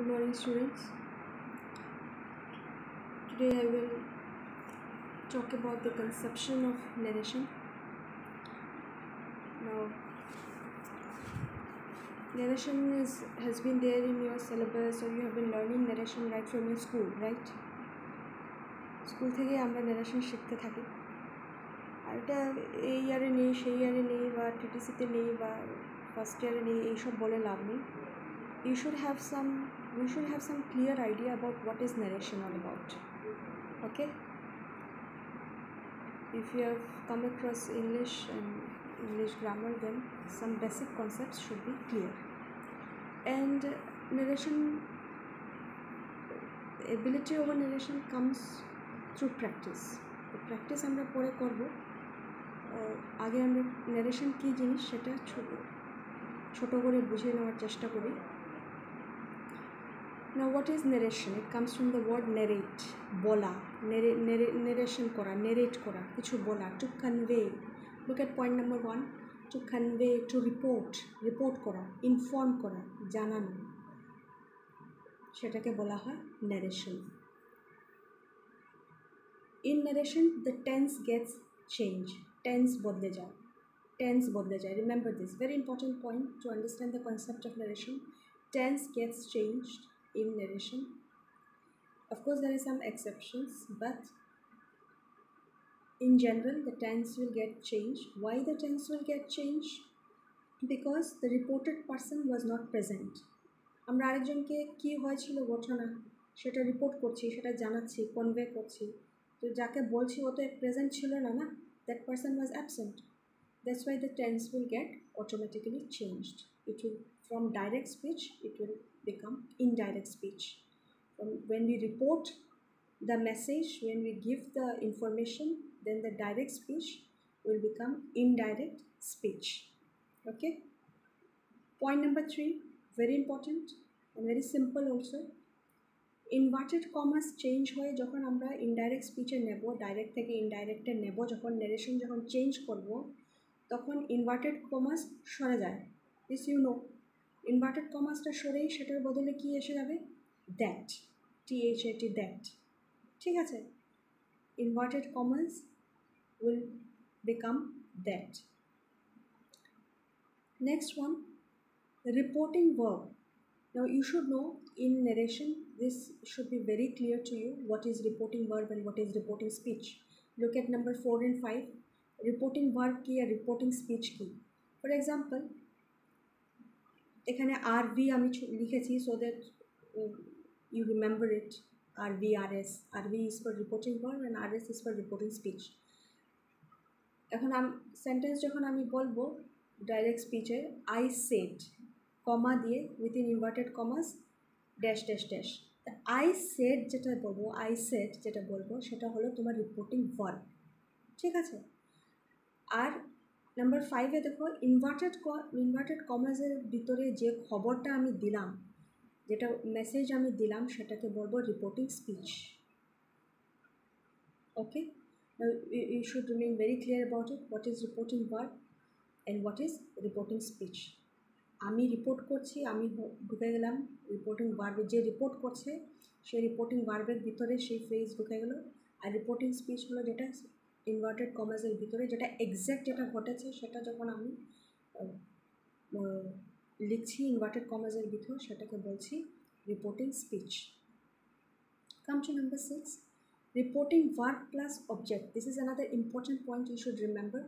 Good morning, students. Today I will talk about the conception of narration. Now, narration has been there in your syllabus, or you have been learning narration right from your school, right? School থেকে আমরা narration শিখতে থাকি, আর এটা এই ইয়ারে নেই, সেই ইয়ারে নেই, বা টিটিসিতে নেই, বা ফার্স্ট ইয়ারে নেই, এইসব বলে লাভ নেই. We should have some clear idea about what is narration all about. Okay? If you have come across English and English grammar, then some basic concepts should be clear. And narration, ability over narration comes through practice. The practice আমরা পরে করব. আগে আমরা narration কী জিনিস সেটা ছোট করে বুঝিয়ে নেওয়ার চেষ্টা করি. Now, what is narration? It comes from the word narrate, bola, narration kora, narrate kora, kichu bola, to convey. Look at point number 1, to convey, to report kora, inform kora, janano. Shetake bola hoy narration. In narration, the tense gets changed. Tense bodle jay. Remember this, very important point to understand the concept of narration. Tense gets changed in narration. Of course, there are some exceptions, but in general, the tense will get changed. Why the tense will get changed? Because the reported person was not present. আমরা আরেকজনকে কি হয়েছিল ঘটনা সেটা report করছি, সেটা জানাচ্ছি, convey করছি, তো যাকে বলছি ও তো প্রেজেন্ট ছিল না, that person was absent. That's why the tense will get automatically changed. It will, from direct speech, it will become indirect speech. When we report the message, when we give the information, then the direct speech will become indirect speech. Okay? Point number 3, very important and very simple also. Inverted commas change হয় যখন আমরা indirect speech নেব, direct থেকে indirect নেব, যখন narration যখন change করব তখন inverted commas সরে যায়. This you know. Inverted commasটা সরেই সেটার বদলে কি এসে যাবে? That. T-H-A-T, that. ঠিক আছে? Inverted commas will become that. Next one, reporting verb. Now you should know in narration, this should be very clear to you what is reporting verb and what is reporting speech. Look at number 4 and 5. Reporting verb ki or reporting speech ki. For example, এখানে RV আমি লিখেছি so that you remember it. RV, RS. RV is for reporting verb and RS is for reporting speech. এখন sentence যখন আমি বলবো direct স্পিচে, I said, comma দিয়ে within inverted commas dash dash dash. I said যেটা বলবো সেটা হলো তোমার রিপোর্টিং ভার্ব. ঠিক আছে? আর নাম্বার 5-এ দেখো ইনভার্টেড কমাসের ভিতরে যে খবরটা আমি দিলাম, যেটা মেসেজ আমি দিলাম, সেটাকে বলবো reporting speech. Okay? You should remain very clear about it. What is reporting verb and what is reporting speech? আমি রিপোর্ট করছি, আমি ঢুকে গেলাম রিপোর্টিং ভার্বে, যে রিপোর্ট করছে সেই রিপোর্টিং ভার্বের ভিতরে সেই ফ্রেজ ঢুকে গেল. আর রিপোর্টিং স্পিচ হলো যেটা ইনভার্টেড কমাসের ভিতরে যেটা এক্স্যাক্ট যেটা ঘটেছে সেটা যখন আমি লিখছি ইনভার্টেড কমাসের ভিতর, সেটাকে বলছি reporting speech. Come to number 6, reporting verb plus object. This is another important point you should remember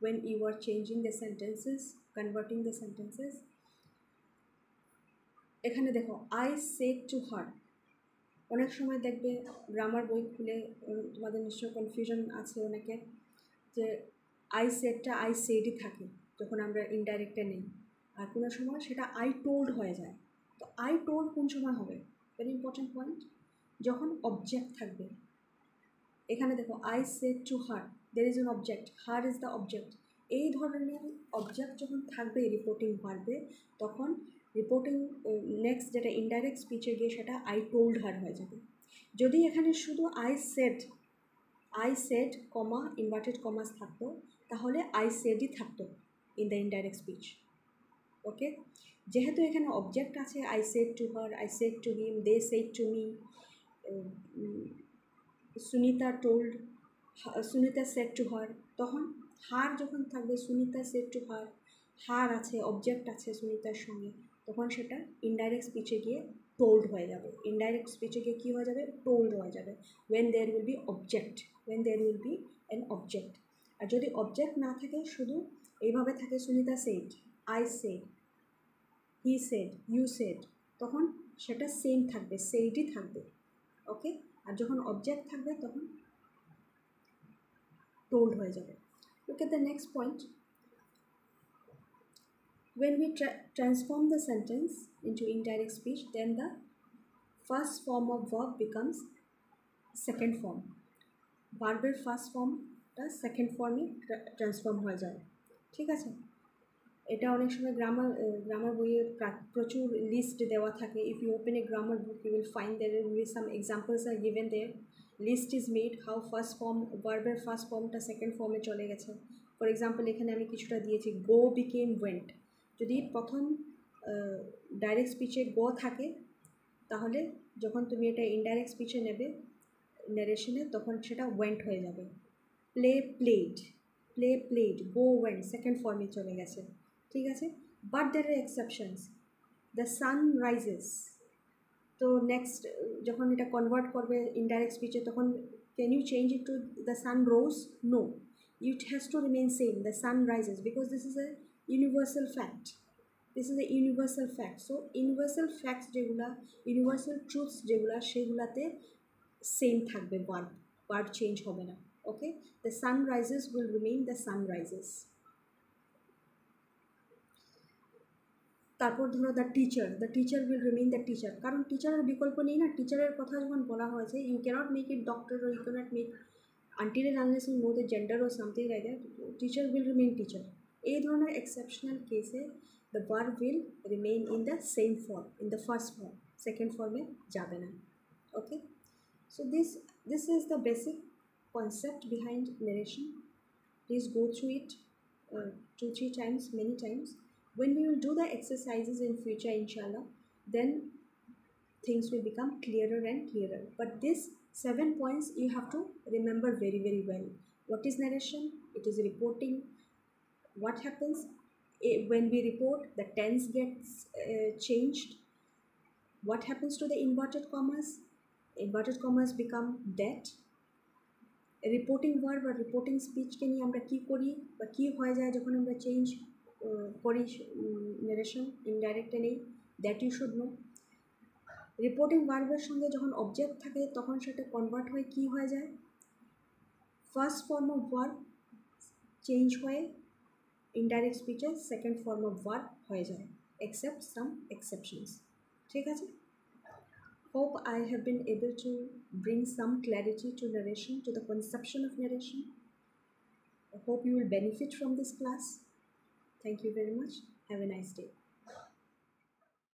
when you are changing the sentences, converting the sentences. এখানে দেখো I said to her. অনেক সময় দেখবে grammar বই খুলে তোমাদের নিশ্চয় confusion আছে অনেকে, যে I saidটা I saidই থাকে যখন আমরা ইনডাইরেক্টে নেই, আর কোনো সময় সেটা I told হয়ে যায়. তো I told কোন সময় হবে? ভেরি ইম্পর্টেন্ট পয়েন্ট, যখন অবজেক্ট থাকবে. এখানে দেখো I said to her, there is an object, her is the object. এই ধরনের অবজেক্ট যখন থাকবে রিপোর্টিং ভার্বে, তখন রিপোর্টিং নেক্সট যেটা ইনডাইরেক্ট স্পিচে গিয়ে সেটা I told her হয়ে যাবে. যদি এখানে শুধু I said comma inverted commas থাকতো, তাহলে I saidই থাকতো in the indirect speech. Okay? যেহেতু এখানে অবজেক্ট আছে, I said to her, I said to him, they said to me, Sunita told, Sunita said to her, তখন হার যখন থাকবে, Sunita said to her, her আছে, অবজেক্ট আছে সুনিতার সঙ্গে, তখন সেটা ইনডাইরেক্ট স্পিচে গিয়ে টোল্ড হয়ে যাবে। ইনডাইরেক্ট স্পিচে গিয়ে কী হয়ে যাবে? টোল্ড হয়ে যাবে। When there will be object, when there will be an object. আর যদি অবজেক্ট না থাকে, শুধু এইভাবে থাকে Sunita said, I said, he said, you said, তখন সেটা সেম থাকবে, সেইডই থাকবে। ওকে, আর যখন অবজেক্ট থাকবে তখন টোল্ড হয়ে যাবে। Look at the next point. When we transform the sentence into indirect speech, then the first form of verb becomes second form. ভার্বের ফার্স্ট ফর্মটা সেকেন্ড ফর্মে ট্রান্সফর্ম হয়ে যায়। ঠিক আছে, এটা অনেক সময় গ্রামার বইয়ে প্রচুর লিস্ট দেওয়া থাকে। If you open a grammar book, you will find there will be some examples are given there, list is made how first form, ভার্বের ফার্স্ট ফর্মটা সেকেন্ড ফর্মে চলে গেছে। ফর এক্সাম্পল এখানে আমি কিছুটা দিয়েছি, গো বিকেম ওয়েন্ট। যদি প্রথম ডাইরেক্ট স্পিচে গো থাকে, তাহলে যখন তুমি এটা ইনডাইরেক্ট স্পিচে নেবে ন্যারেশনে, তখন সেটা ওয়েন্ট হয়ে যাবে। Play played, play played, go went second ফর্মে চলে গেছে। ঠিক আছে, but there are exceptions. The sun rises, তো নেক্সট যখন এটা কনভার্ট করবে ইনডাইরেক্ট স্পিচে, তখন can you change it to the sun rose? No, it has to remain same, the sun rises, because this is a universal fact, this is a universal fact. So universal facts যেগুলা, universal truths যেগুলা, সেগুলাতে same থাকবে, verb change হবে না। Okay, the sun rises will remain the sun rises. তারপর ধরো the teacher will remain the teacher, কারণ টিচারের বিকল্প নেই না। টিচারের কথা যখন বলা হয়েছে, you cannot make it doctor, or you cannot make until and unless you know the gender or something like that, teacher will remain teacher. এই ধরনের এক্সেপশনাল কেসে the verb will remain in the same form, in the first form, second form-এ যাবে না। Okay, so this is the basic concept behind narration. Please go through it 2-3 times, many times. When we will do the exercises in future, inshallah, then things will become clearer and clearer. But these 7 points you have to remember very, very well. What is narration? It is reporting. What happens when we report? The tense gets changed. What happens to the inverted commas? Inverted commas become that. Reporting verb বা reporting স্পিচকে নিয়ে আমরা কী করি বা কী হয়ে যায় যখন আমরা change করি ন্যারেশন, ইনডাইরেক্টে নেই, that you should know. Reporting ভার্বের সঙ্গে যখন অবজেক্ট থাকে, তখন সেটা কনভার্ট হয়ে কী হয়ে যায়? First form of verb change হয়ে ইনডাইরেক্ট স্পিচে সেকেন্ড ফর্ম অফ ভার্ব হয়ে যায়, এক্সেপ্ট সাম এক্সেপশনস। ঠিক আছে, hope I have been able to bring some clarity to narration, to the conception of narration. I hope you will benefit from this class. Thank you very much. Have a nice day.